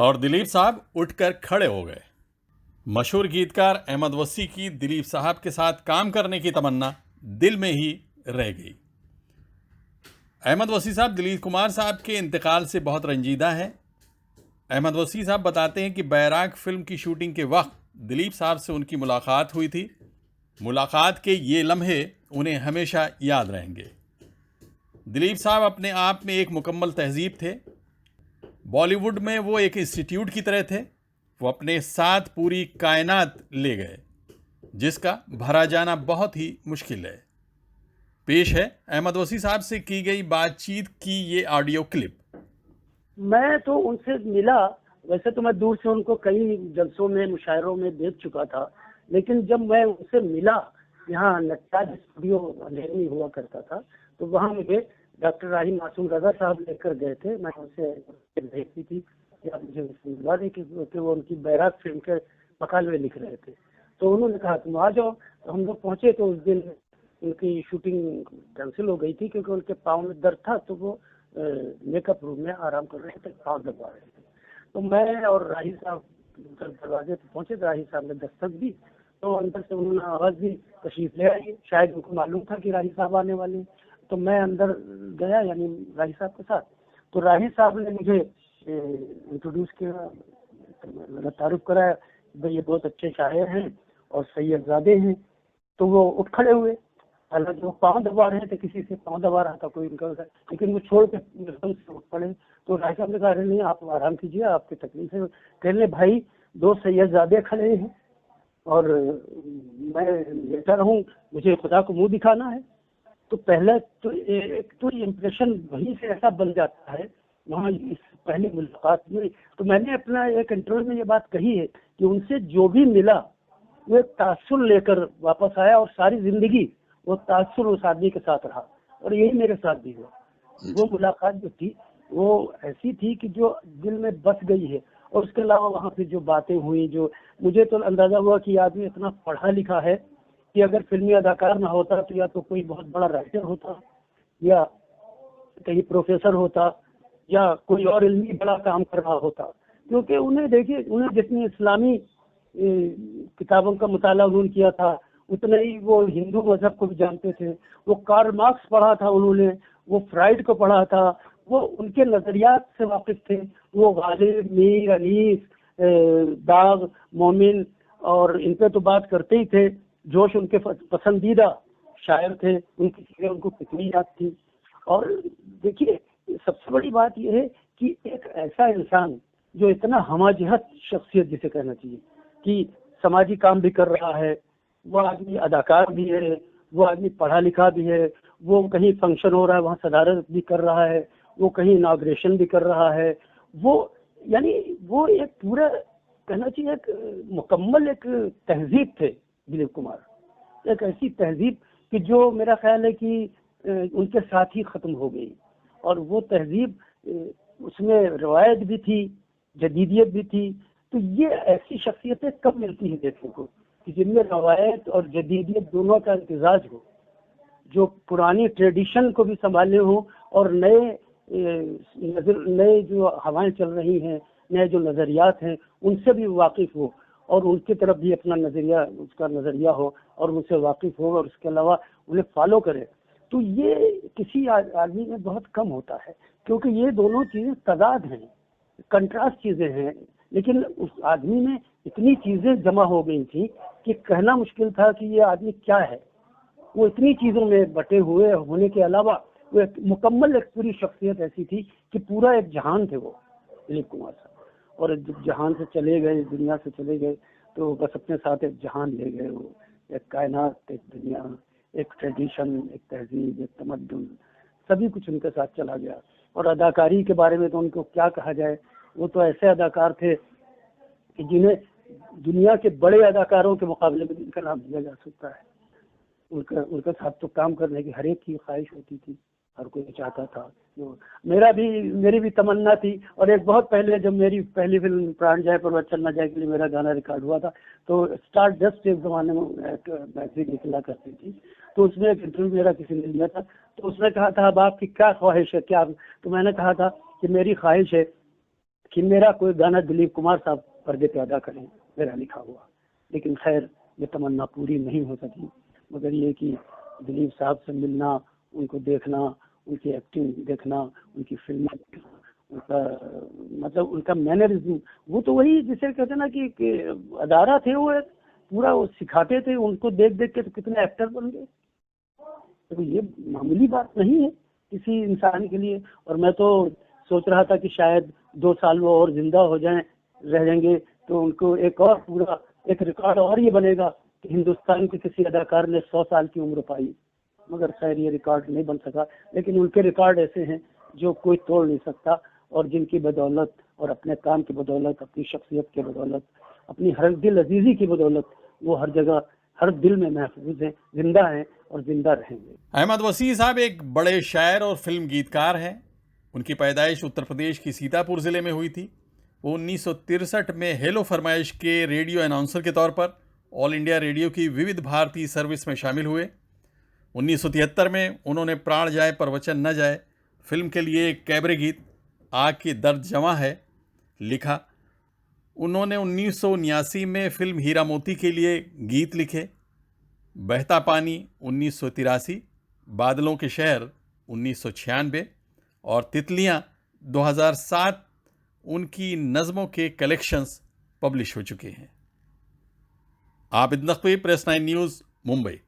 और दिलीप साहब उठकर खड़े हो गए। मशहूर गीतकार अहमद वसी की दिलीप साहब के साथ काम करने की तमन्ना दिल में ही रह गई। अहमद वसी साहब दिलीप कुमार साहब के इंतकाल से बहुत रंजीदा है। अहमद वसी साहब बताते हैं कि बैराग फिल्म की शूटिंग के वक्त दिलीप साहब से उनकी मुलाकात हुई थी। मुलाकात के ये लम्हे उन्हें हमेशा याद रहेंगे। दिलीप साहब अपने आप में एक मुकम्मल तहजीब थे। बॉलीवुड में वो एक इंस्टीट्यूट की तरह थे। वो अपने साथ पूरी कायनात ले गए, जिसका भरा जाना बहुत ही मुश्किल है। पेश है अहमद वसी साहब से की गई बातचीत की ये ऑडियो क्लिप। मैं तो उनसे मिला, वैसे तो मैं दूर से उनको कई जलसों में मुशायरों में देख चुका था, लेकिन जब मैं उनसे मिला, यहाँ नटराज स्टूडियो अंधेर में हुआ करता था, तो वहाँ मुझे डॉक्टर राही मासूम रजा साहब लेकर गए थे। मैं उनसे भेजती थी कि आप मुझे मिलवा दें कि वो उनकी बैराग फिल्म के मकालवे लिख रहे थे। तो उन्होंने कहा तुम आ जाओ। तो हम लोग पहुंचे तो उस दिन उनकी शूटिंग कैंसिल हो गई थी क्योंकि उनके पाँव में दर्द था, तो वो मेकअप रूम में आराम कर रहे थे, पाँव दबा रहे थे। तो मैं और राही साहब दरवाजे पे पहुंचे, राही साहब ने दस्तक दी, तो अंदर से उन्होंने आवाज दी तशरीफ ले आइए। शायद उनको मालूम था कि राही साहब आने वाले हैं। तो मैं अंदर गया, यानी राही साहब के साथ। तो राही साहब ने मुझे इंट्रोड्यूस किया, तारुफ कराया, भाई ये बहुत अच्छे शायर हैं और सैयदजादे हैं। तो वो उठ खड़े हुए, हालांकि वो पाँव दबा रहे थे, किसी से पाँव दबा रहा था कोई उनका, लेकिन वो छोड़ के एकदम से उठ पड़े। तो राय साहब ने कहा अरे नहीं, आप आराम कीजिए, आपकी तकलीफ है। कहने भाई दो सैयदजादे खड़े हैं और मैं लेटा रहूं, मुझे खुदा को मुंह दिखाना है। तो पहले तो एक तो इम्प्रेशन वहीं से ऐसा बन जाता है वहाँ इस पहली मुलाकात में। तो मैंने अपना एक इंटरव्यू में ये बात कही है कि उनसे जो भी मिला वो एक तासुर लेकर वापस आया और सारी जिंदगी वो तासुर उस आदमी के साथ रहा, और यही मेरे साथ भी हुआ। वो मुलाकात जो थी वो ऐसी थी कि जो दिल में बस गई है। और उसके अलावा वहाँ पे जो बातें हुई, जो मुझे तो अंदाजा हुआ कि आदमी इतना पढ़ा लिखा है कि अगर फिल्मी अदाकार ना होता तो या तो कोई बहुत बड़ा राइटर होता, या कहीं प्रोफेसर होता, या कोई और इल्मी बड़ा काम कर रहा होता। क्योंकि उन्हें देखिए, उन्हें जितनी इस्लामी किताबों का मुताला उन्होंने किया था, उतने ही वो हिंदू मजहब को भी जानते थे। वो कार्ल मार्क्स पढ़ा था उन्होंने, वो फ्राइड को पढ़ा था, वो उनके नजरियात से वाकिफ थे। वो गालिब, मीर, अनीस, दाग, मोमिन और इन पे तो बात करते ही थे। जोश उनके पसंदीदा शायर थे, उनकी चीजें उनको कितनी याद थी। और देखिए सबसे बड़ी बात यह है कि एक ऐसा इंसान जो इतना हमाजहत शख्सियत जिसे कहना चाहिए कि समाजी काम भी कर रहा है, वो आदमी अदाकार भी है, वो आदमी पढ़ा लिखा भी है, वो कहीं फंक्शन हो रहा है वहाँ सदारत भी कर रहा है, वो कहीं इनॉग्रेशन भी कर रहा है। वो यानी वो एक पूरा कहना चाहिए एक मुकम्मल एक तहजीब थे दिलीप कुमार। एक ऐसी तहजीब कि जो मेरा ख्याल है कि उनके साथ ही खत्म हो गई। और वो तहजीब उसमें रवायत भी थी, जदीदियत भी थी। तो ये ऐसी शख्सियतें कब मिलती हैं देखने को कि जिनमें रवायत और जदीदियत दोनों का इम्तिजाज हो, जो पुरानी ट्रेडिशन को भी संभाले हो और नए जो हवाएं चल रही हैं, नए जो नजरियात हैं उनसे भी वाकिफ हो और उनकी तरफ भी अपना नजरिया, उसका नजरिया हो और उनसे वाकिफ हो और उसके अलावा उन्हें फॉलो करे। तो ये किसी आदमी में बहुत कम होता है, क्योंकि ये दोनों चीजें तजाद हैं, कंट्रास्ट चीजें हैं। लेकिन उस आदमी में इतनी चीजें जमा हो गई थी कि कहना मुश्किल था कि ये आदमी क्या है। वो इतनी चीजों में बटे हुए होने के अलावा वो एक मुकम्मल एक पूरी शख्सियत ऐसी थी कि पूरा एक जहान थे वो दिलीप कुमार साहब। और जब जहान से चले गए, दुनिया से चले गए, तो बस अपने साथ एक जहान ले गए। वो एक कायनात, एक दुनिया, एक ट्रेडिशन, एक तहजीब, एक तमद्दुन, सभी कुछ उनके साथ चला गया। और अदाकारी के बारे में तो उनको क्या कहा जाए। वो तो ऐसे अदाकार थे कि जिन्हें दुनिया के बड़े अदाकारों के मुकाबले में इनका नाम दिया जा सकता है। उनके साथ तो काम करने की हर एक की ख्वाहिश होती थी, हर कोई चाहता था। मेरी भी तमन्ना थी। और एक बहुत पहले जब मेरी पहली फिल्म प्राण जाए पर वचन न जाए के लिए मेरा गाना रिकॉर्ड हुआ था, तो स्टार डस्ट एक जमाने में एक मैगजीन निकला करती थी, तो उसमें एक इंटरव्यू मेरा किसी ने लिया था। तो उसने कहा था अब आपकी क्या ख्वाहिश है, क्या? तो मैंने कहा था कि मेरी ख्वाहिश है कि मेरा कोई गाना दिलीप कुमार साहब पर्दे पे अदा करें, मेरा लिखा हुआ। लेकिन खैर ये तमन्ना पूरी नहीं हो सकी। मगर ये कि दिलीप साहब से मिलना, उनको देखना, उनकी एक्टिंग देखना, उनकी फिल्में देखना, उनका मतलब उनका मैनरिज्म, वो तो वही जिसे कहते हैं ना कि अदारा थे वो, पूरा वो सिखाते थे। उनको देख देख के तो कितने एक्टर बन गए। तो ये मामूली बात नहीं है किसी इंसान के लिए। और मैं तो सोच रहा था कि शायद 2 साल वो और जिंदा हो जाएं, रह जाएंगे तो उनको एक और पूरा एक रिकॉर्ड और ये बनेगा कि हिंदुस्तान के किसी अदाकार ने 100 साल की उम्र पाई। मगर खैर ये रिकॉर्ड नहीं बन सका। लेकिन उनके रिकॉर्ड ऐसे हैं जो कोई तोड़ नहीं सकता, और जिनकी बदौलत और अपने काम की बदौलत, अपनी शख्सियत की बदौलत, अपनी हर दिल अजीजी की बदौलत वो हर जगह, हर दिल में महफूज हैं, जिंदा हैं और जिंदा रहेंगे। अहमद वसी साहब एक बड़े शायर और फिल्म गीतकार हैं। उनकी पैदाइश उत्तर प्रदेश की सीतापुर ज़िले में हुई थी। वो 1963 में हेलो फरमाइश के रेडियो अनाउंसर के तौर पर ऑल इंडिया रेडियो की विविध भारती सर्विस में शामिल हुए। 1973 में उन्होंने प्राण जाए पर वचन न जाए फिल्म के लिए एक कैबरे गीत आग की दर्द जवां है लिखा। उन्होंने 1979 में फिल्म हीरा मोती के लिए गीत लिखे। बहता पानी 1983, बादलों के शहर 1996 और तितलियां 2007 उनकी नज़मों के कलेक्शंस पब्लिश हो चुके हैं। Abid Naqvi, press 9 news, Mumbai.